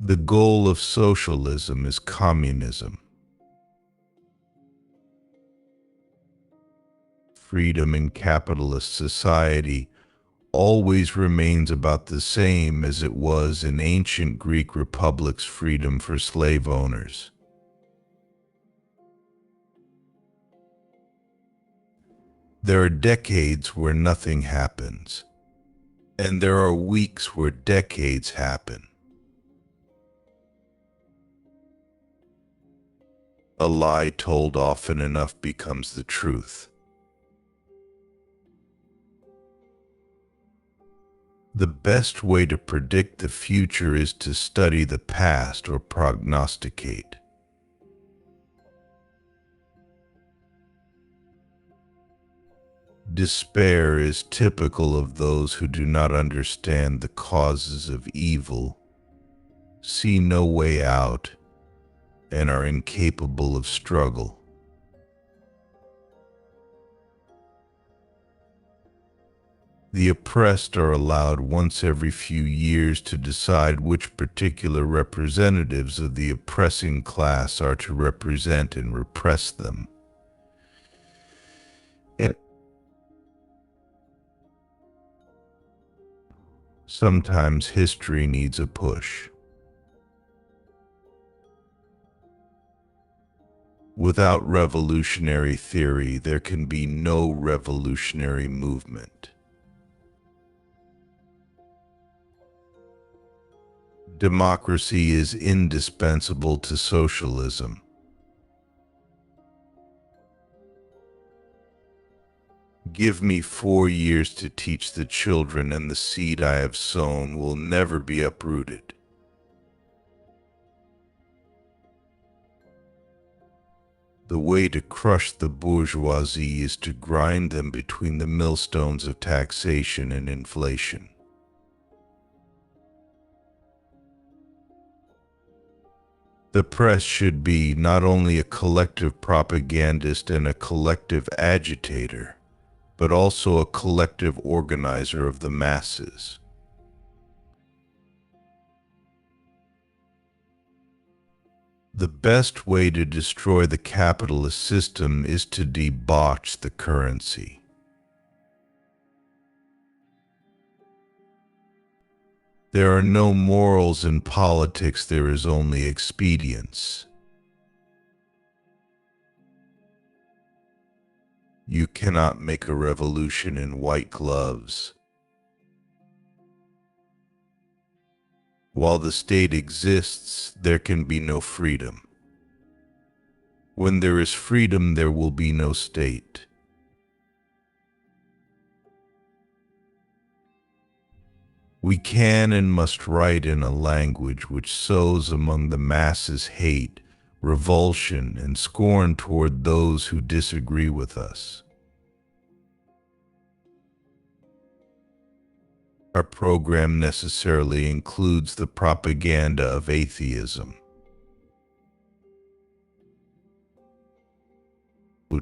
The goal of socialism is communism. Freedom in capitalist society always remains about the same as it was in ancient Greek republics' freedom for slave owners. There are decades where nothing happens, and there are weeks where decades happen. A lie told often enough becomes the truth. The best way to predict the future is to study the past or prognosticate. Despair is typical of those who do not understand the causes of evil, see no way out, and are incapable of struggle. The oppressed are allowed once every few years to decide which particular representatives of the oppressing class are to represent and repress them. And sometimes history needs a push. Without revolutionary theory, there can be no revolutionary movement. Democracy is indispensable to socialism. Give me 4 years to teach the children, and the seed I have sown will never be uprooted. The way to crush the bourgeoisie is to grind them between the millstones of taxation and inflation. The press should be not only a collective propagandist and a collective agitator, but also a collective organizer of the masses. The best way to destroy the capitalist system is to debauch the currency. There are no morals in politics, there is only expedience. You cannot make a revolution in white gloves. While the state exists, there can be no freedom. When there is freedom, there will be no state. We can and must write in a language which sows among the masses hate, revulsion, and scorn toward those who disagree with us. Our program necessarily includes the propaganda of atheism.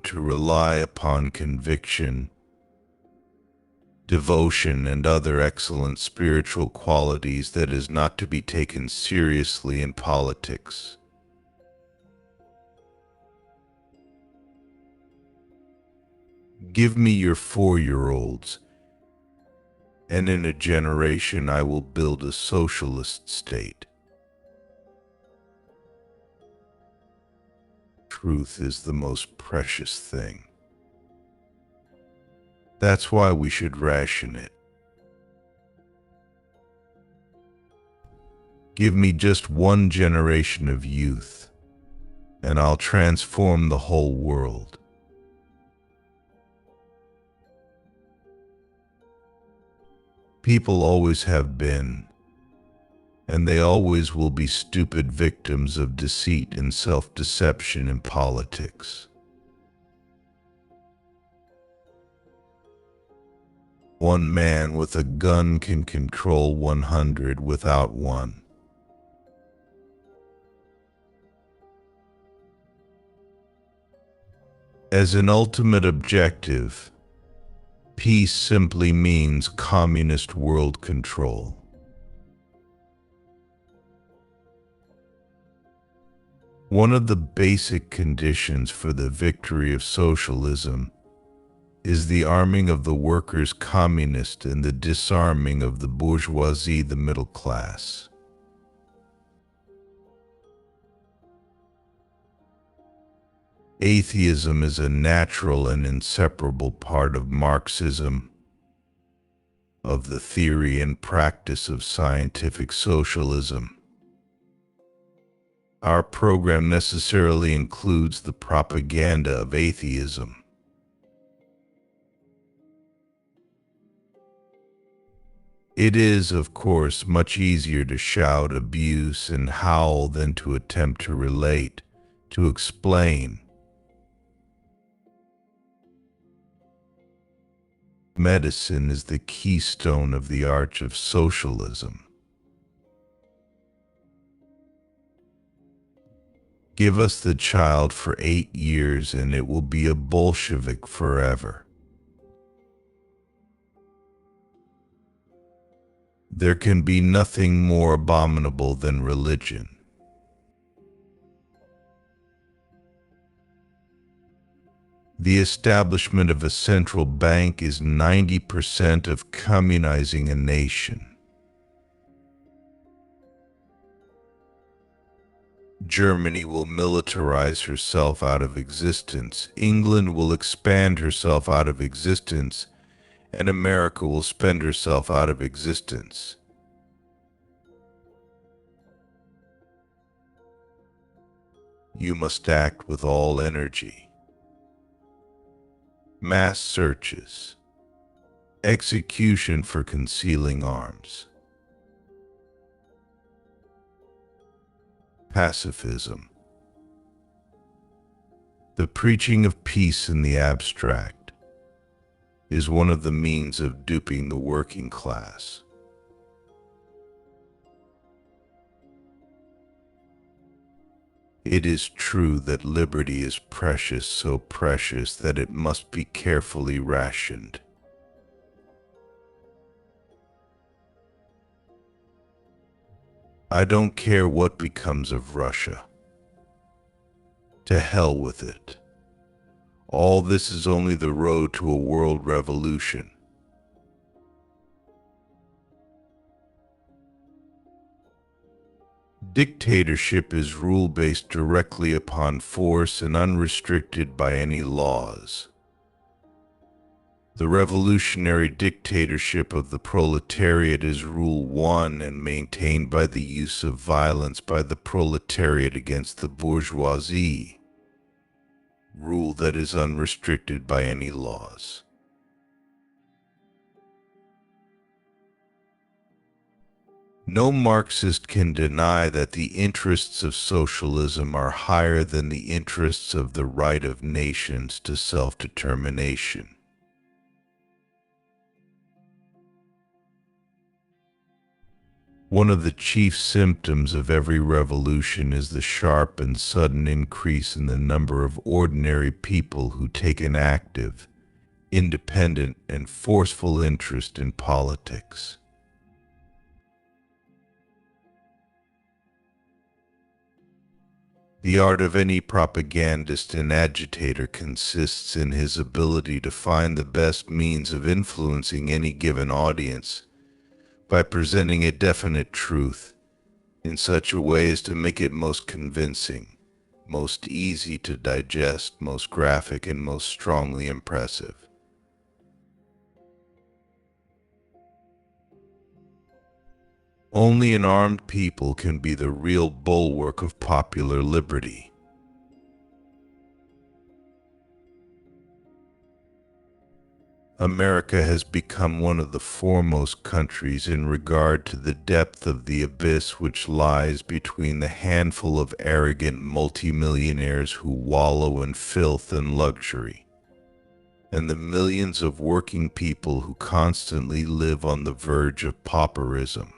To rely upon conviction, devotion, and other excellent spiritual qualities that is not to be taken seriously in politics. Give me your 4-year-olds, and in a generation I will build a socialist state. Truth is the most precious thing. That's why we should ration it. Give me just 1 generation of youth, and I'll transform the whole world. People always have been, and they always will be stupid victims of deceit and self-deception in politics. One man with a gun can control 100 without one. As an ultimate objective, peace simply means communist world control. One of the basic conditions for the victory of socialism is the arming of the workers' communist and the disarming of the bourgeoisie, the middle class. Atheism is a natural and inseparable part of Marxism, of the theory and practice of scientific socialism. Our program necessarily includes the propaganda of atheism. It is, of course, much easier to shout abuse and howl than to attempt to relate, to explain. Medicine is the keystone of the arch of socialism. Give us the child for 8 years and it will be a Bolshevik forever. There can be nothing more abominable than religion. The establishment of a central bank is 90% of communizing a nation. Germany will militarize herself out of existence, England will expand herself out of existence, and America will spend herself out of existence. You must act with all energy. Mass searches. Execution for concealing arms. Pacifism. The preaching of peace in the abstract is one of the means of duping the working class. It is true that liberty is precious, so precious that it must be carefully rationed. I don't care what becomes of Russia. To hell with it. All this is only the road to a world revolution. Dictatorship is rule based directly upon force and unrestricted by any laws. The revolutionary dictatorship of the proletariat is rule won and maintained by the use of violence by the proletariat against the bourgeoisie. Rule that is unrestricted by any laws. No Marxist can deny that the interests of socialism are higher than the interests of the right of nations to self-determination. One of the chief symptoms of every revolution is the sharp and sudden increase in the number of ordinary people who take an active, independent, and forceful interest in politics. The art of any propagandist and agitator consists in his ability to find the best means of influencing any given audience by presenting a definite truth in such a way as to make it most convincing, most easy to digest, most graphic, and most strongly impressive. Only an armed people can be the real bulwark of popular liberty. America has become one of the foremost countries in regard to the depth of the abyss which lies between the handful of arrogant multimillionaires who wallow in filth and luxury, and the millions of working people who constantly live on the verge of pauperism.